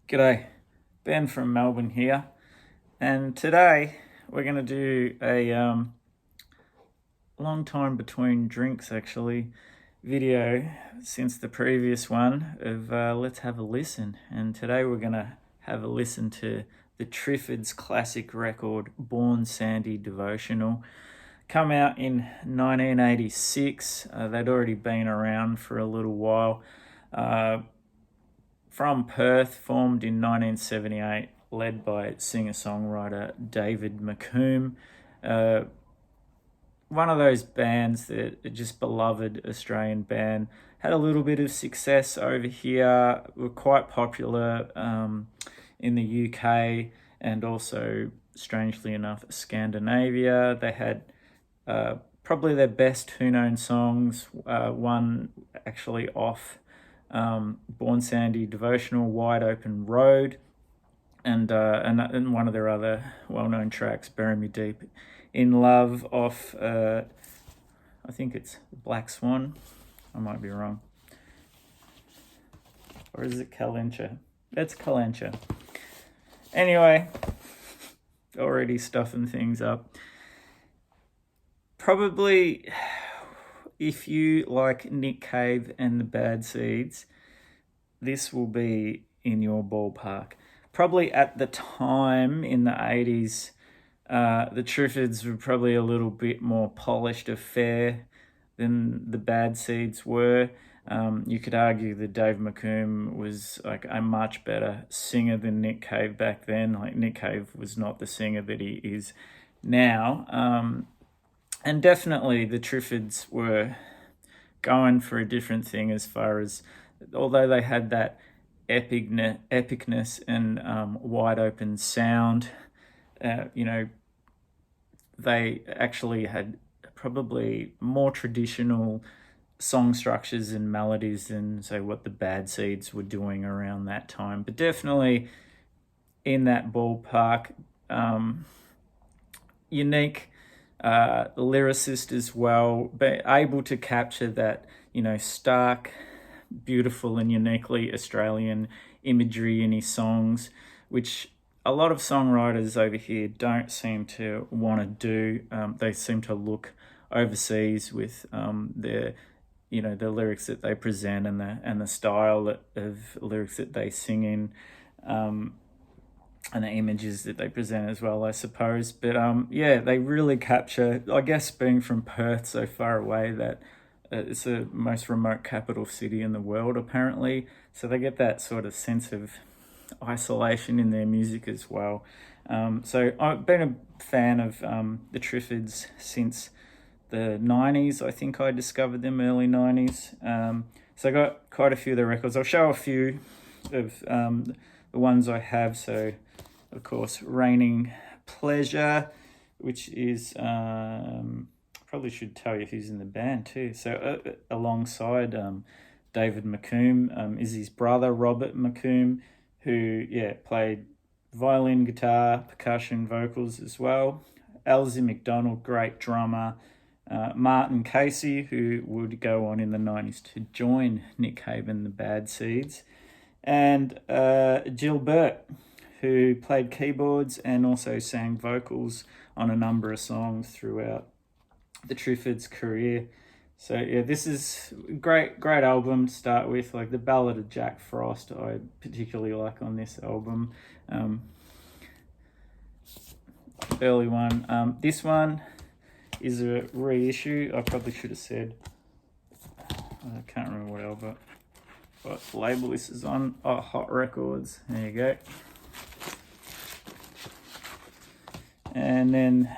G'day, Ben from Melbourne here, and today we're going to do a long time between drinks actually video since the previous one of Let's Have a Listen. And today we're going to have a listen to the Triffids classic record Born Sandy Devotional. Come out in 1986. They'd already been around for a little while. From Perth, formed in 1978, led by singer-songwriter David McComb. One of those bands that are just beloved Australian band. Had a little bit of success over here, were quite popular in the UK and also, strangely enough, Scandinavia. They had probably their best two-known songs, one actually off Born Sandy Devotional, Wide Open Road, and one of their other well-known tracks, Bury Me Deep in Love, off I think it's Black Swan. I might be wrong. Or is it Kalincha? It's Kalincha. Anyway, already stuffing things up. Probably, if you like Nick Cave and the Bad Seeds, this will be in your ballpark. Probably at the time in the 80s, the Triffids were probably a little bit more polished affair than the Bad Seeds were. You could argue that Dave McComb was like a much better singer than Nick Cave back then. Like, Nick Cave was not the singer that he is now. And definitely the Triffids were going for a different thing as far as, although they had that epicness and wide open sound, they actually had probably more traditional song structures and melodies than, say, what the Bad Seeds were doing around that time. But definitely in that ballpark. Unique lyricist as well, but able to capture that, stark, beautiful and uniquely Australian imagery in his songs, which a lot of songwriters over here don't seem to want to do. They seem to look overseas with the lyrics that they present and the style of lyrics that they sing in. And the images that they present as well, I suppose. But they really capture, I guess, being from Perth so far away, that it's the most remote capital city in the world, apparently. So they get that sort of sense of isolation in their music as well. So I've been a fan of the Triffids since the 90s. I think I discovered them early 90s. So I got quite a few of their records. I'll show a few of the ones I have. So, of course, Raining Pleasure, which is, probably should tell you who's in the band too. So alongside David McComb is his brother, Robert McComb, who, played violin, guitar, percussion, vocals as well. Elsie McDonald, great drummer. Martin Casey, who would go on in the 90s to join Nick Cave and the Bad Seeds. And Jill Burt, who played keyboards and also sang vocals on a number of songs throughout the Triffids' career. So this is a great album to start with. Like the Ballad of Jack Frost, I particularly like on this album. Early one. This one is a reissue. I probably should have said. I can't remember what album. What label this is on? Oh, Hot Records. There you go. And then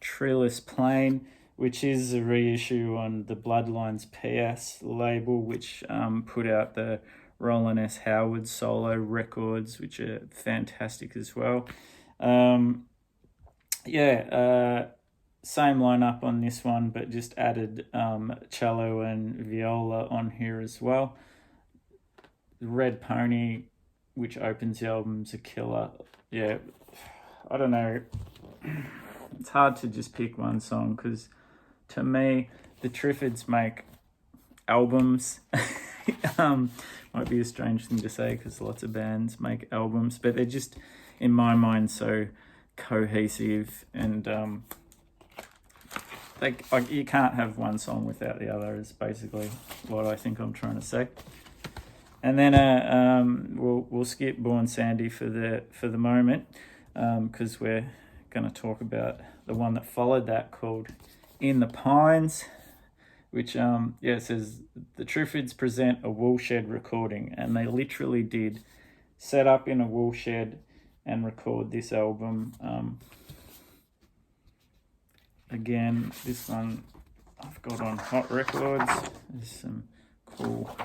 Trillis Plain, which is a reissue on the Bloodlines PS label, which put out the Roland S. Howard solo records, which are fantastic as well. Same lineup on this one, but just added cello and viola on here as well. Red Pony, which opens the album's a killer. Yeah, I don't know. It's hard to just pick one song because, to me, the Triffids make albums Might be a strange thing to say because lots of bands make albums, but they're just, in my mind, so cohesive, and you can't have one song without the other, is basically what I think I'm trying to say. And then we'll skip Born Sandy for the moment, because we're going to talk about the one that followed that, called In the Pines, which it says the Triffids present a woolshed recording, and they literally did set up in a woolshed and record this album. Again, this one I've got on Hot Records. There's some cool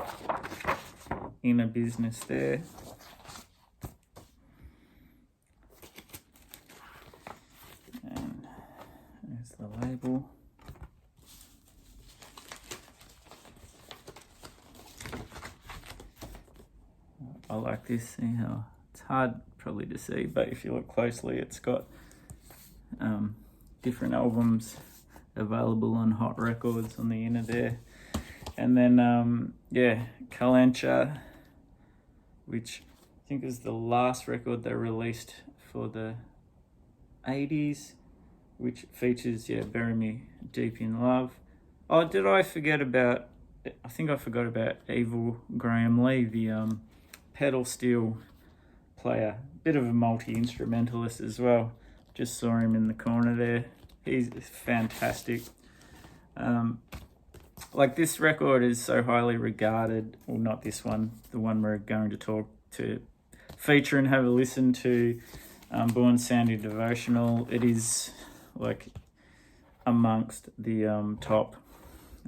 inner business there. And there's the label. I like this. See how it's hard probably to see, but if you look closely, it's got different albums available on Hot Records on the inner there. And then Kalancha, which I think is the last record they released for the 80s, which features Bury Me Deep in Love. Oh, did I forget about, I think I forgot about Evil Graham Lee, the pedal steel player, bit of a multi-instrumentalist as well. Just saw him in the corner there. He's fantastic. This record is so highly regarded. Well, not this one, the one we're going to feature and have a listen to, Born Sandy Devotional. It is amongst the top.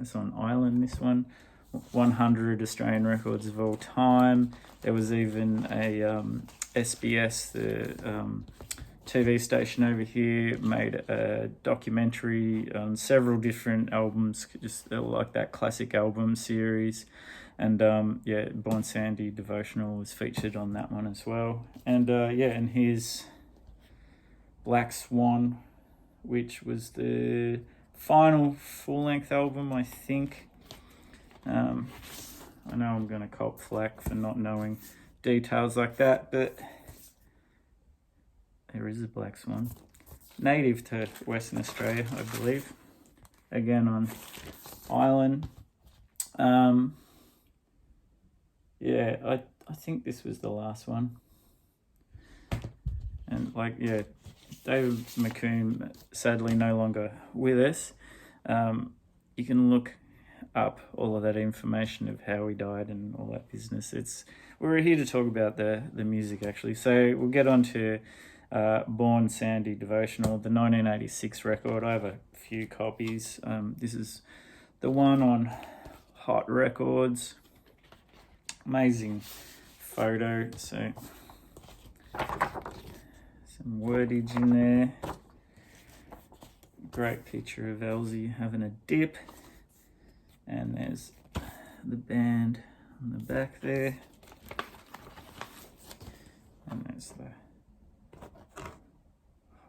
It's on Island, this one. 100 Australian records of all time. There was even a SBS, the TV station over here, made a documentary on several different albums, just like that classic album series. And Born Sandy Devotional was featured on that one as well. And and here's Black Swan, which was the final full-length album, I think. I know I'm going to cop flack for not knowing details like that, but there is a Black Swan. Native to Western Australia, I believe. Again on Island. I think this was the last one. And David McComb, sadly no longer with us. You can look up all of that information of how he died and all that business. We're here to talk about the music, actually. So we'll get on to Born Sandy Devotional, the 1986 record. I have a few copies. This is the one on Hot Records. Amazing photo. So some wordage in there. Great picture of Elsie having a dip. And there's the band on the back there. And there's the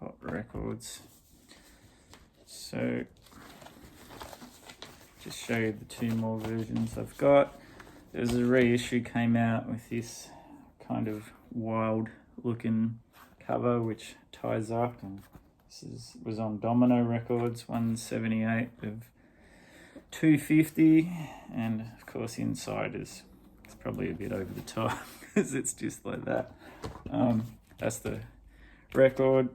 Hot Records. So, just show you the two more versions I've got. There's a reissue came out with this kind of wild looking cover which ties up, and this was on Domino Records, 178 of 250, and of course inside it's probably a bit over the top because it's just like that. That's the record.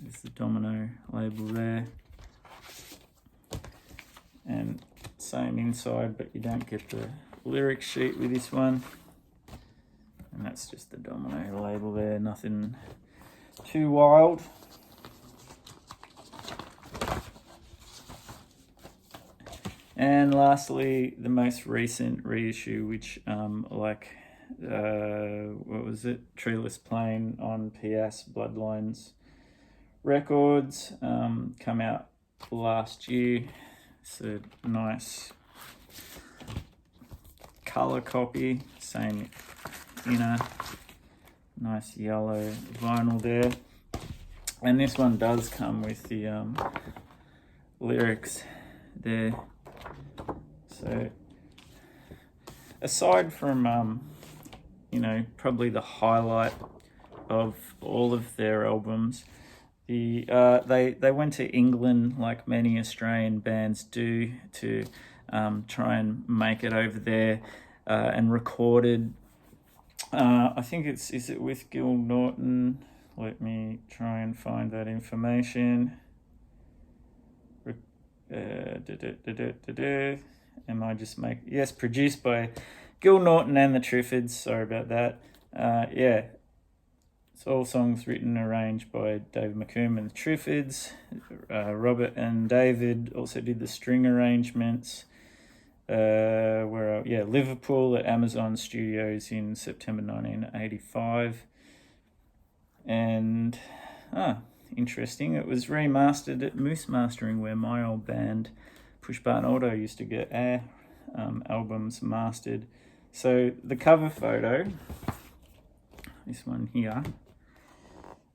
There's the Domino label there, and same inside, but you don't get the lyric sheet with this one. And that's just the Domino label there, nothing too wild. And lastly, the most recent reissue, which what was it? Treeless Plain on PS Bloodlines Records, come out last year. It's a nice colour copy, same inner, nice yellow vinyl there. And this one does come with the lyrics there. So aside from probably the highlight of all of their albums, they went to England like many Australian bands do to try and make it over there, and recorded. I think is it with Gil Norton? Let me try and find that information. Am I just make yes? Produced by Gil Norton and the Triffids. Sorry about that. Yeah, it's all songs written and arranged by David McComb and the Triffids. Robert and David also did the string arrangements. Liverpool at Amazon Studios in September 1985. And interesting, it was remastered at Moose Mastering, where my old band Push Button Auto used to get our albums mastered. So the cover photo, this one here,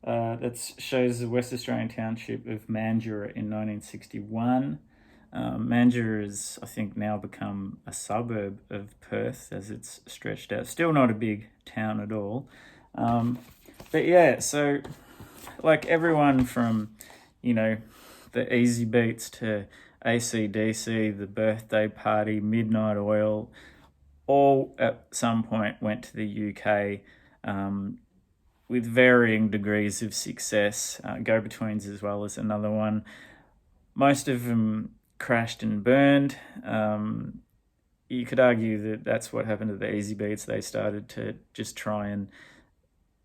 that shows the West Australian township of Mandurah in 1961. Mandurah has, I think, now become a suburb of Perth as it's stretched out. Still not a big town at all. But yeah, so like everyone from, the Easy Beats to AC/DC, The Birthday Party, Midnight Oil, all at some point went to the UK with varying degrees of success. Go-Betweens as well as another one. Most of them crashed and burned. You could argue that that's what happened to the Easy Beats. They started to just try and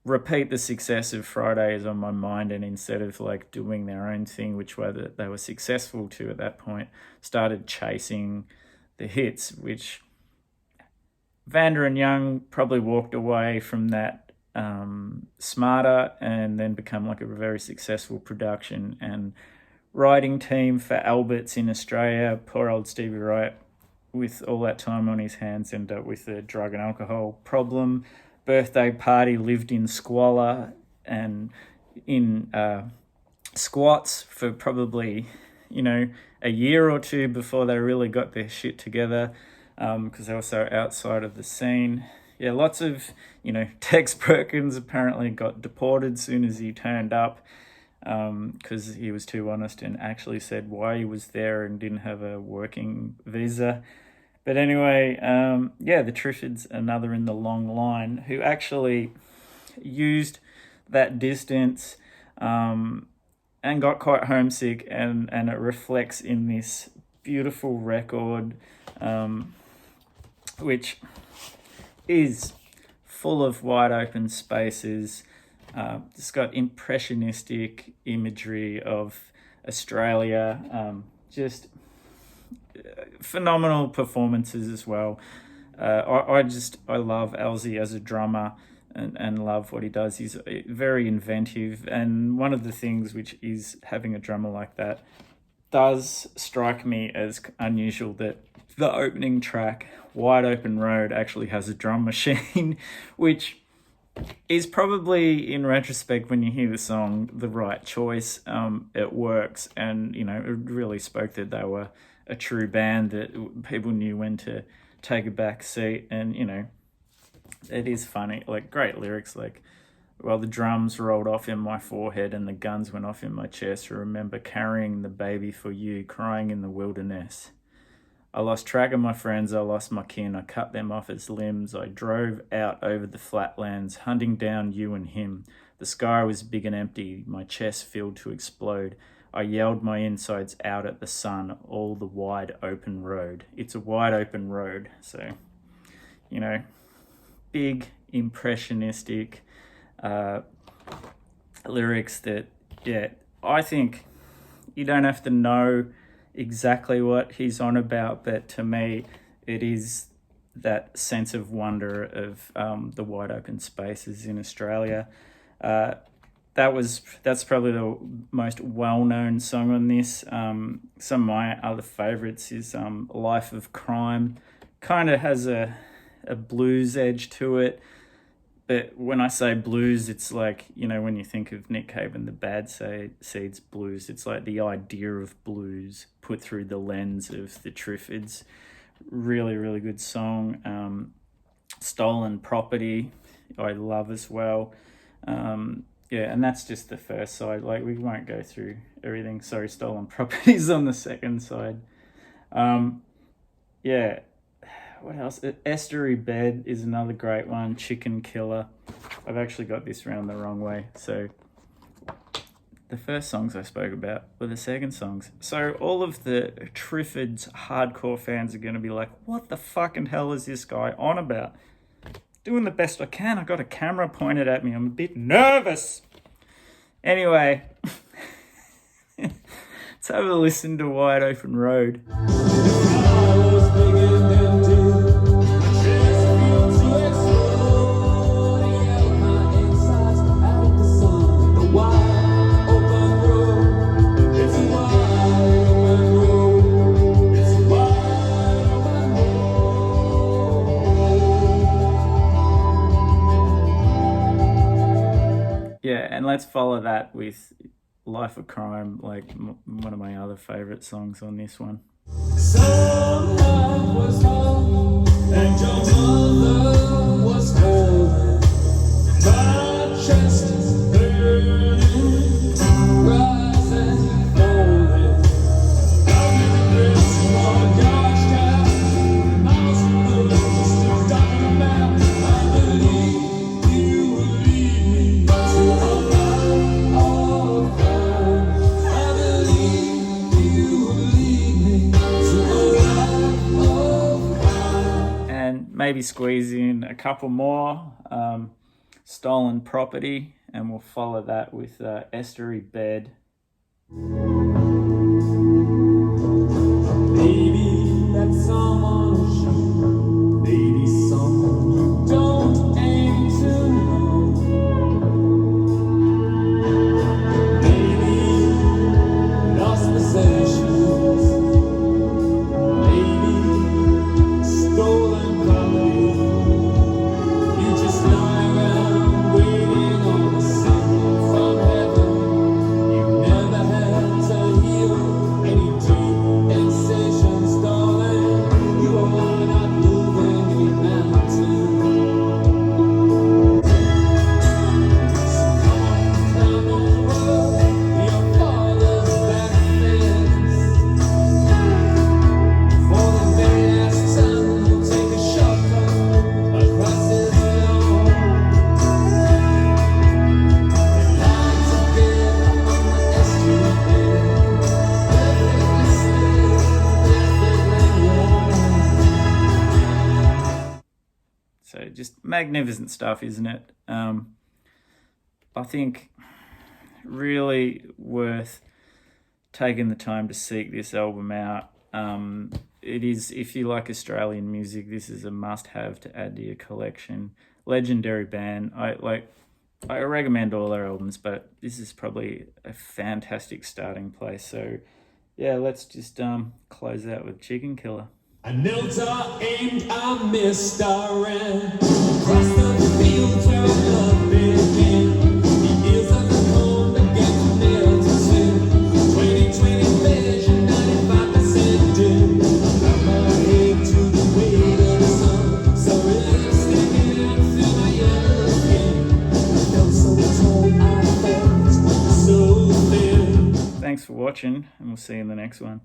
repeat the success of Friday Is on My Mind, and instead of like doing their own thing, which way that they were successful to at that point, started chasing the hits, which Vander and Young probably walked away from that smarter and then become like a very successful production and writing team for Alberts in Australia. Poor old Stevie Wright, with all that time on his hands, ended up with a drug and alcohol problem. Birthday Party lived in squalor and in squats for probably, a year or two before they really got their shit together, because they were so outside of the scene. Yeah, lots of, Tex Perkins apparently got deported soon as he turned up, because he was too honest and actually said why he was there and didn't have a working visa. But anyway, the Triffids, another in the long line, who actually used that distance and got quite homesick, and it reflects in this beautiful record, which is full of wide open spaces. It's got impressionistic imagery of Australia, just phenomenal performances as well. I love Elsie as a drummer and love what he does. He's very inventive, and one of the things which is having a drummer like that does strike me as unusual, that the opening track, Wide Open Road, actually has a drum machine, which is probably, in retrospect, when you hear the song, the right choice. It works, and it really spoke that they were a true band, that people knew when to take a back seat. And it is funny, like great lyrics, like, well, the drums rolled off in my forehead and the guns went off in my chest. I remember carrying the baby for you, crying in the wilderness. I lost track of my friends, I lost my kin, I cut them off as limbs. I drove out over the flatlands, hunting down you and him. The sky was big and empty, my chest filled to explode. I yelled my insides out at the sun, all the wide open road. It's a wide open road. So, big impressionistic lyrics that, I think you don't have to know exactly what he's on about, but to me, it is that sense of wonder of the wide open spaces in Australia. That's probably the most well-known song on this. Some of my other favourites is Life of Crime. Kind of has a blues edge to it, but when I say blues, it's like, when you think of Nick Cave and the Bad Seeds blues, it's like the idea of blues put through the lens of the Triffids. really, really good song. Stolen Property, I love as well. Yeah, and that's just the first side. Like, we won't go through everything. Sorry, Stolen Properties on the second side. Yeah, what else? Estuary Bed is another great one. Chicken Killer. I've actually got this round the wrong way. So the first songs I spoke about were the second songs. So all of the Triffids hardcore fans are going to be like, what the fucking hell is this guy on about? Doing the best I can. I got a camera pointed at me. I'm a bit nervous. Anyway, let's have a listen to Wide Open Road. Yeah, and let's follow that with Life of Crime, like one of my other favourite songs on this one. Someone was home, and your mother was holding my chest is burning, rising, falling. I'm in this small gosh town, miles from the still talking about. I believe you will lead me to a life of crime. I believe you will lead me to a life of crime. And maybe squeeze in a couple more. Stolen Property, and we'll follow that with Estuary Bed. Maybe that's someone who's you, maybe someone you don't aim to know. Maybe lost possessions, maybe stolen property. You just lie around waiting on a signal from heaven. You never had to heal any deep incisions, darling. You are not moving any mountain. So come on, road, your father's back fence. For the very last time, we'll take a shortcut across his lawn. And lie together on the estuary bed, perfectly still, perfectly warm. So just magnificent stuff, isn't it? I think really worth taking the time to seek this album out. It is, if you like Australian music, this is a must-have to add to your collection. Legendary band. I recommend all their albums, but this is probably a fantastic starting place. So yeah, let's just close out with Chicken Killer. I knelt, I aimed, I missed, I ran across the fields where our love began. The years of the home began to melt to sin. 2020 vision, 95% dim. Got my head to the weight of the sun. So really sticking out through my yellow skin. I felt so tall, I felt so thin. Thanks for watching, and we'll see you in the next one.